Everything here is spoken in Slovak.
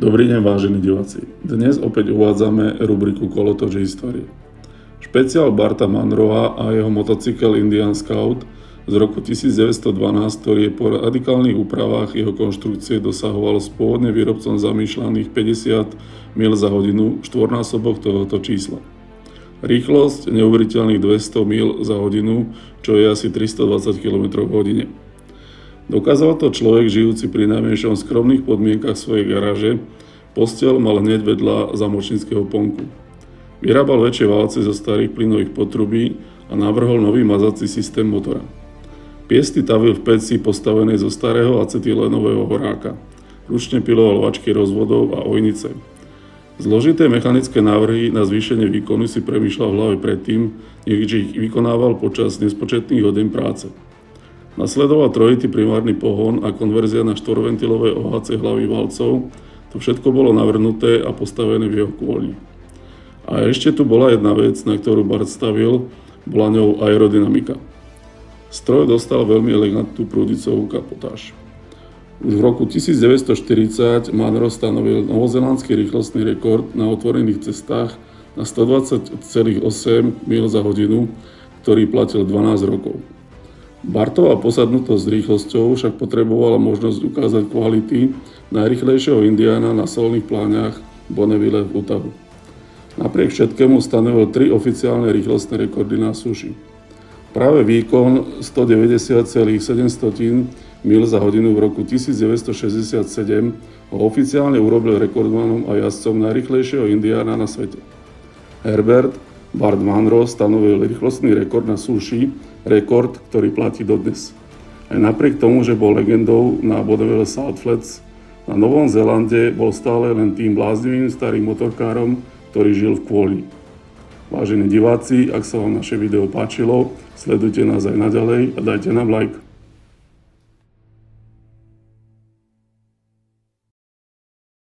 Dobrý deň, vážení diváci. Dnes opäť uvádzame rubriku Kolotoč histórie. Špeciál Barta Munroa a jeho motocykel Indian Scout z roku 1912, ktorý je po radikálnych úpravách jeho konštrukcie dosahoval z pôvodne výrobcom zamýšľaných 50 mil za hodinu štvornásobok tohoto čísla. Rýchlosť neuveriteľných 200 mil za hodinu, čo je asi 320 km v hodine. Dokázal to človek žijúci pri najmenšom skromných podmienkach svojej garáže, posteľ mal hneď vedľa zamočníckeho ponku. Vyrábal väčšie válce zo starých plynových potrubí a navrhol nový mazací systém motora. Piesty tavil v peci postavenej zo starého acetylénového horáka. Ručne piloval vačky rozvodov a ojnice. Zložité mechanické návrhy na zvýšenie výkonu si premýšľal v hlave predtým, než ich vykonával počas nespočetných hodín práce. Nasledoval trojitý primárny pohon a konverzia na štvorventilové ohacie hlavy valcov. To všetko bolo navrhnuté a postavené v jeho kôlni. A ešte tu bola jedna vec, na ktorú Bart stavil, bola ňou aerodynamika. Stroj dostal veľmi elegantnú prúdicovú kapotáž. Už v roku 1940 Munro stanovil novozélandský rýchlostný rekord na otvorených cestách na 120,8 mil za hodinu, ktorý platil 12 rokov. Bartová posadnutosť s rýchlosťou však potrebovala možnosť ukázať kvality najrýchlejšieho Indiána na solných pláňach Bonneville v Utahu. Napriek všetkému stanovil 3 oficiálne rýchlostné rekordy na súši. Práve výkon 190,7 mil za hodinu v roku 1967 ho oficiálne urobil rekordmanom a jazdcom najrýchlejšieho Indiána na svete. Herbert Bart Munro stanovil rýchlostný rekord na súši, rekord, ktorý platí dodnes. Aj napriek tomu, že bol legendou na Bonneville Salt Flats, na Novom Zélande bol stále len tým bláznivým starým motorkárom, ktorý žil v kôlni. Vážení diváci, ak sa vám naše video páčilo, sledujte nás aj naďalej a dajte nám like.